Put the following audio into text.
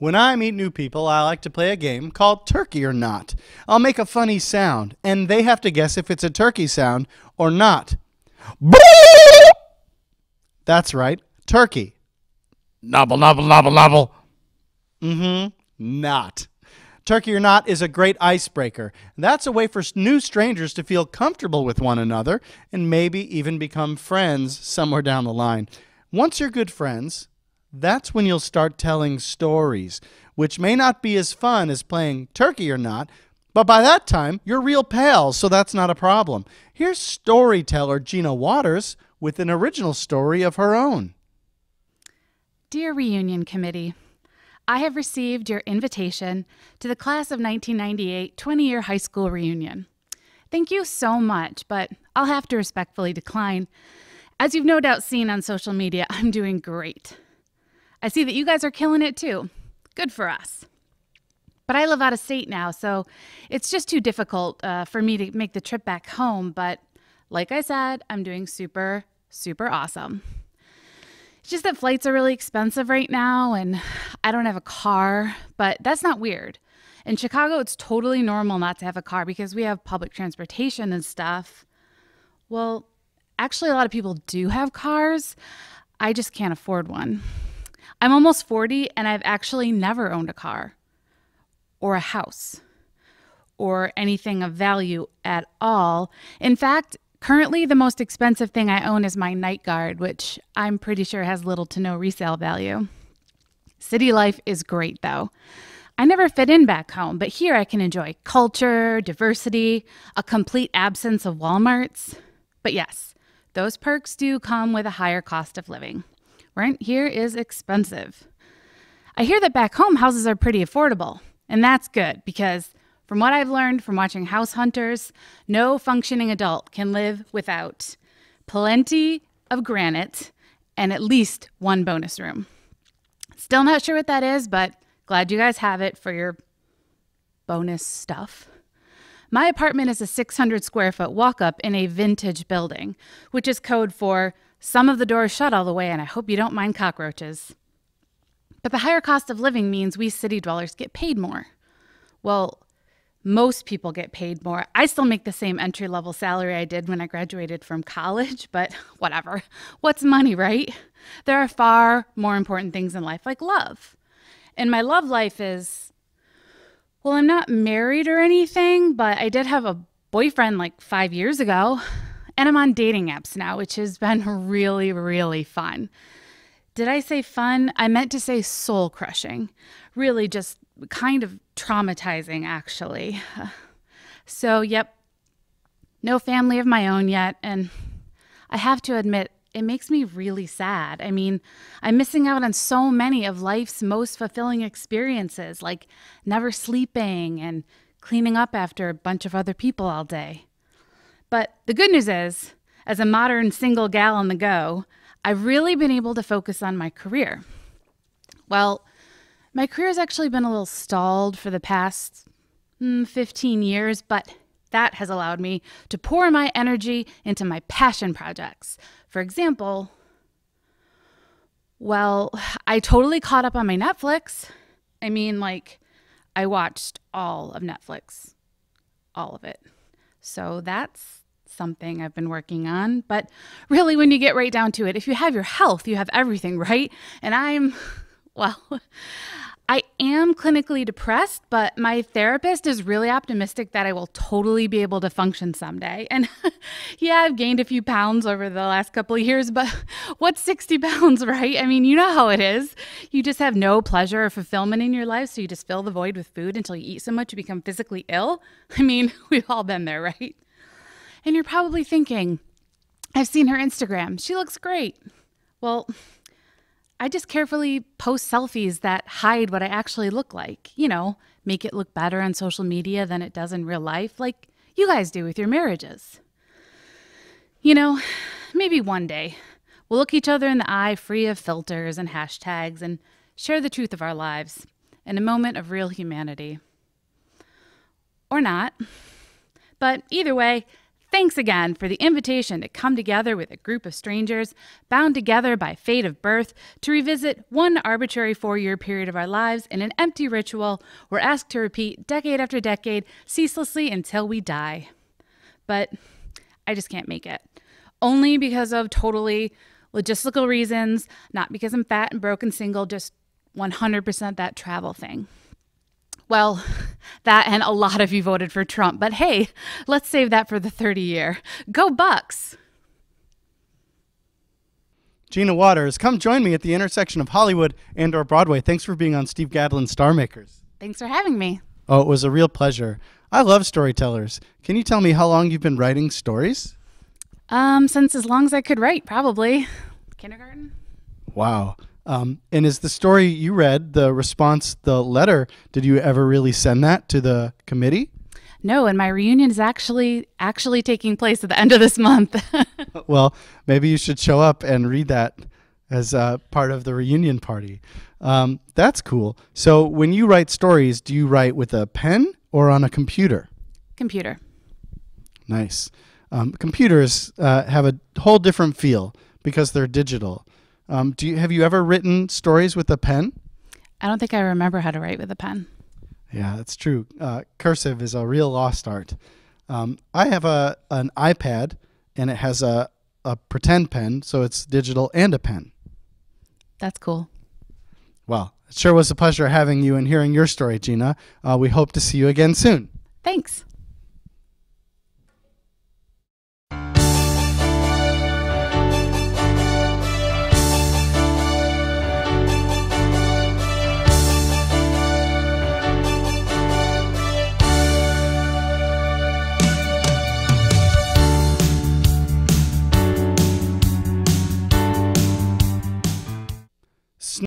When I meet new people, I like to play a game called Turkey or Not. I'll make a funny sound, and they have to guess if it's a turkey sound or not. That's right, turkey. Nobble, nobble, nobble, nobble. Not. Turkey or Not is a great icebreaker. That's a way for new strangers to feel comfortable with one another and maybe even become friends somewhere down the line. Once you're good friends, that's when you'll start telling stories, which may not be as fun as playing Turkey or Not, but by that time, you're real pals, so that's not a problem. Here's storyteller Gina Watters with an original story of her own. Dear Reunion Committee, I have received your invitation to the class of 1998 20-year high school reunion. Thank you so much, but I'll have to respectfully decline. As you've no doubt seen on social media, I'm doing great. I see that you guys are killing it too. Good for us. But I live out of state now, so it's just too difficult for me to make the trip back home. But like I said, I'm doing super, super awesome. It's just that flights are really expensive right now, and I don't have a car, but that's not weird. In Chicago, it's totally normal not to have a car because we have public transportation and stuff. Well, actually, a lot of people do have cars. I just can't afford one. I'm almost 40, and I've actually never owned a car or a house or anything of value at all. In fact, currently the most expensive thing I own is my night guard, which I'm pretty sure has little to no resale value. City life is great, though. I never fit in back home, but here I can enjoy culture, diversity, a complete absence of Walmarts. But yes, those perks do come with a higher cost of living. Rent here is expensive. I hear that back home houses are pretty affordable, and that's good because from what I've learned from watching House Hunters, no functioning adult can live without plenty of granite and at least one bonus room. Still not sure what that is, but glad you guys have it for your bonus stuff. My apartment is a 600 square foot walk-up in a vintage building, which is code for some of the doors shut all the way, and I hope you don't mind cockroaches. But the higher cost of living means we city dwellers get paid more. Well, most people get paid more. I still make the same entry-level salary I did when I graduated from college, but whatever. What's money, right? There are far more important things in life, like love. And my love life is, well, I'm not married or anything, but I did have a boyfriend like 5 years ago. And I'm on dating apps now, which has been really, really fun. Did I say fun? I meant to say soul crushing. Really just kind of traumatizing, actually. So, yep, no family of my own yet. And I have to admit, it makes me really sad. I mean, I'm missing out on so many of life's most fulfilling experiences, like never sleeping and cleaning up after a bunch of other people all day. But the good news is, as a modern single gal on the go, I've really been able to focus on my career. Well, my career has actually been a little stalled for the past 15 years, but that has allowed me to pour my energy into my passion projects. For example, well, I totally caught up on my Netflix. I mean, like, I watched all of Netflix, all of it. So that's something I've been working on. But really, when you get right down to it, if you have your health, you have everything, right? And I am clinically depressed, but my therapist is really optimistic that I will totally be able to function someday. And yeah, I've gained a few pounds over the last couple of years, but what's 60 pounds, right? I mean, you know how it is. You just have no pleasure or fulfillment in your life, so you just fill the void with food until you eat so much you become physically ill. I mean, we've all been there, right? And you're probably thinking, I've seen her Instagram. She looks great. Well, I just carefully post selfies that hide what I actually look like. You know, make it look better on social media than it does in real life, like you guys do with your marriages. You know, maybe one day we'll look each other in the eye free of filters and hashtags and share the truth of our lives in a moment of real humanity. Or not. But either way, Thanks again for the invitation to come together with a group of strangers, bound together by fate of birth, to revisit one arbitrary 4-year period of our lives in an empty ritual we're asked to repeat decade after decade, ceaselessly until we die. But I just can't make it. Only because of totally logistical reasons, not because I'm fat and broke and single, just 100% that travel thing. Well, that and a lot of you voted for Trump, but hey, let's save that for the 30-year. Go Bucks! Gina Watters, come join me at the intersection of Hollywood and/or Broadway. Thanks for being on Steve Gadlin's Star Makers. Thanks for having me. Oh, it was a real pleasure. I love storytellers. Can you tell me how long you've been writing stories? Since as long as I could write, probably. Kindergarten? Wow. And is the story you read, the response, the letter, did you ever really send that to the committee? No, and my reunion is actually taking place at the end of this month. Well, maybe you should show up and read that as part of the reunion party. That's cool. So when you write stories, do you write with a pen or on a computer? Computer. Nice. Computers have a whole different feel because they're digital. Have you ever written stories with a pen? I don't think I remember how to write with a pen. Yeah, that's true. Cursive is a real lost art. I have an iPad, and it has a pretend pen, so it's digital and a pen. That's cool. Well, it sure was a pleasure having you and hearing your story, Gina. We hope to see you again soon. Thanks.